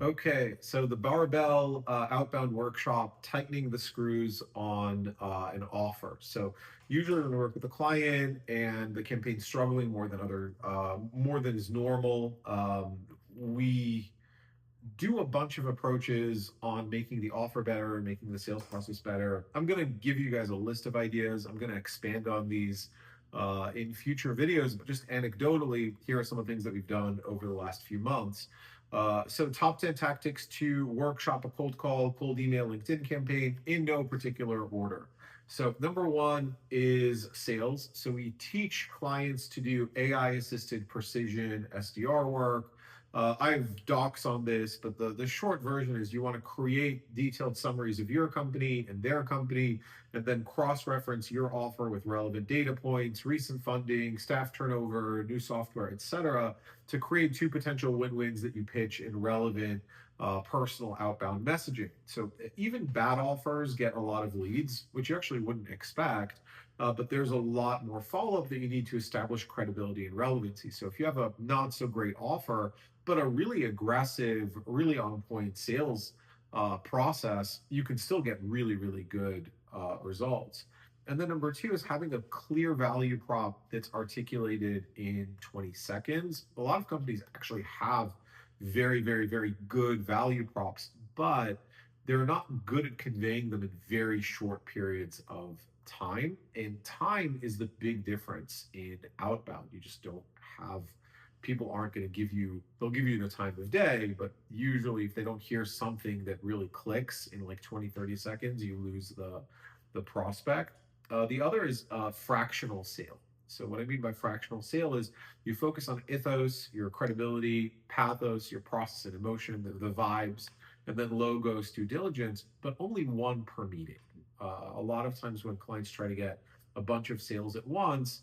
Okay, so the Barbell Outbound workshop, tightening the screws on an offer. So usually when we work with a client and the campaign's struggling more than is normal, we do a bunch of approaches on making the offer better and making the sales process better. I'm going to give you guys a list of ideas. I'm going to expand on these in future videos, but just anecdotally, here are some of the things that we've done over the last few months. So, top 10 tactics to workshop a cold call, cold email, LinkedIn campaign in no particular order. So, number one is sales. So, we teach clients to do AI assisted precision SDR work. I have docs on this, but the short version is you want to create detailed summaries of your company and their company, and then cross-reference your offer with relevant data points, recent funding, staff turnover, new software, etc., to create two potential win-wins that you pitch in relevant personal outbound messaging. So even bad offers get a lot of leads, which you actually wouldn't expect. But there's a lot more follow up that you need to establish credibility and relevancy. So if you have a not so great offer, but a really aggressive, really on point sales process, you can still get really, really good results. And then number two is having a clear value prop that's articulated in 20 seconds. A lot of companies actually have very, very, very good value props, but they're not good at conveying them in very short periods of time. And time is the big difference in outbound. You just don't have people aren't going to give you, they'll give you the time of day, but usually if they don't hear something that really clicks in like 20, 30 seconds, you lose the prospect. The other is fractional sale. So what I mean by fractional sale is you focus on ethos, your credibility, pathos, your process and emotion, the vibes, and then logos through diligence, but only one per meeting. A lot of times when clients try to get a bunch of sales at once,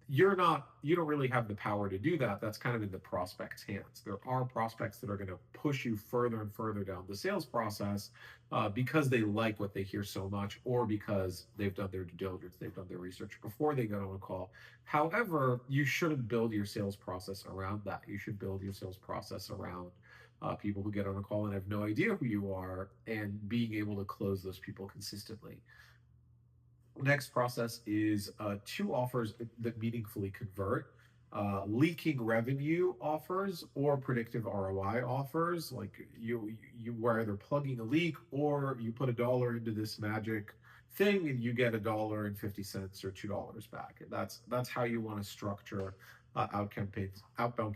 you don't really have the power to do that. That's kind of in the prospect's hands. There are prospects that are going to push you further and further down the sales process because they like what they hear so much, or because they've done their due diligence, they've done their research before they go on a call. However, you shouldn't build your sales process around that. You should build your sales process around people who get on a call and have no idea who you are, and being able to close those people consistently. Next process is two offers that meaningfully convert. Leaking revenue offers or predictive ROI offers, like you were either plugging a leak or you put $1 into this magic thing and you get $1.50 or $2 back. And that's how you want to structure outbound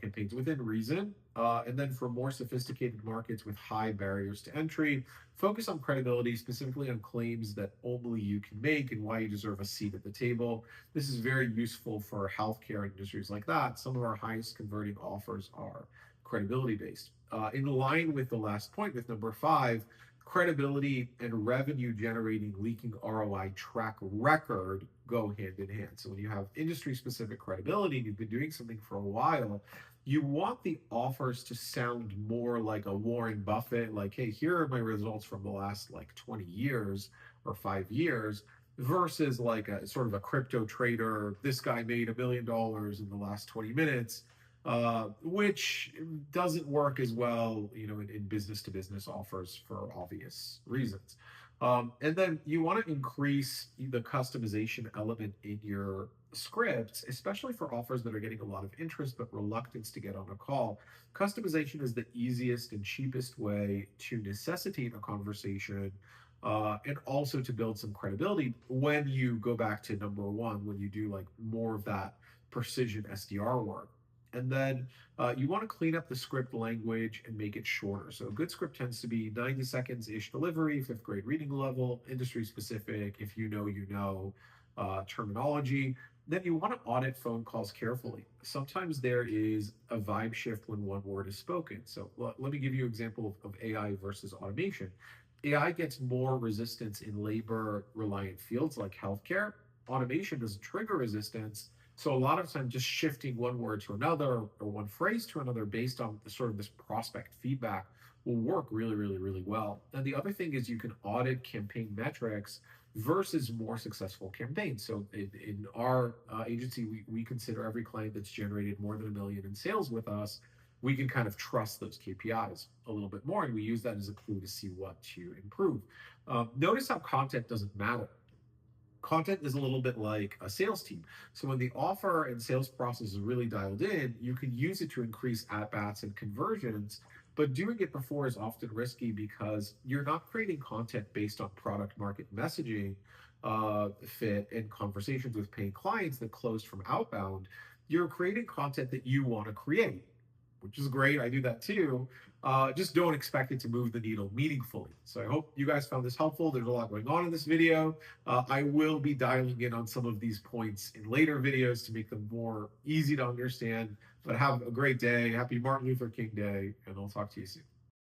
campaigns within reason. And then for more sophisticated markets with high barriers to entry, focus on credibility, specifically on claims that only you can make and why you deserve a seat at the table. This is very useful for healthcare industries like that. Some of our highest converting offers are credibility based. In line with the last point, with number five, credibility and revenue generating leaking ROI track record go hand in hand. So when you have industry specific credibility and you've been doing something for a while, you want the offers to sound more like a Warren Buffett, like, hey, here are my results from the last like 20 years or 5 years, versus like a sort of a crypto trader. This guy made $1 million in the last 20 minutes, which doesn't work as well, in business to business offers for obvious reasons. And then you want to increase the customization element in your scripts, especially for offers that are getting a lot of interest but reluctance to get on a call. Customization is the easiest and cheapest way to necessitate a conversation. And also to build some credibility when you go back to number one, when you do like more of that precision SDR work. And then you want to clean up the script language and make it shorter. So a good script tends to be 90 seconds ish delivery, fifth grade reading level, industry specific, if you know, terminology. Then you want to audit phone calls carefully. Sometimes there is a vibe shift when one word is spoken. So let me give you an example of AI versus automation. AI gets more resistance in labor reliant fields like healthcare. Automation doesn't trigger resistance. So a lot of time just shifting one word to another or one phrase to another based on the sort of this prospect feedback will work really, really, really well. And the other thing is you can audit campaign metrics versus more successful campaigns. So in our agency, we consider every client that's generated more than $1 million in sales with us we can kind of trust those KPIs a little bit more. And we use that as a clue to see what to improve. Notice how content doesn't matter. Content is a little bit like a sales team. So when the offer and sales process is really dialed in, you can use it to increase at bats and conversions. But doing it before is often risky because you're not creating content based on product market messaging fit and conversations with paying clients that closed from outbound. You're creating content that you want to create, which is great. I do that too. Just don't expect it to move the needle meaningfully. So I hope you guys found this helpful. There's a lot going on in this video. I will be dialing in on some of these points in later videos to make them more easy to understand. But have a great day. Happy Martin Luther King Day, and I'll talk to you soon.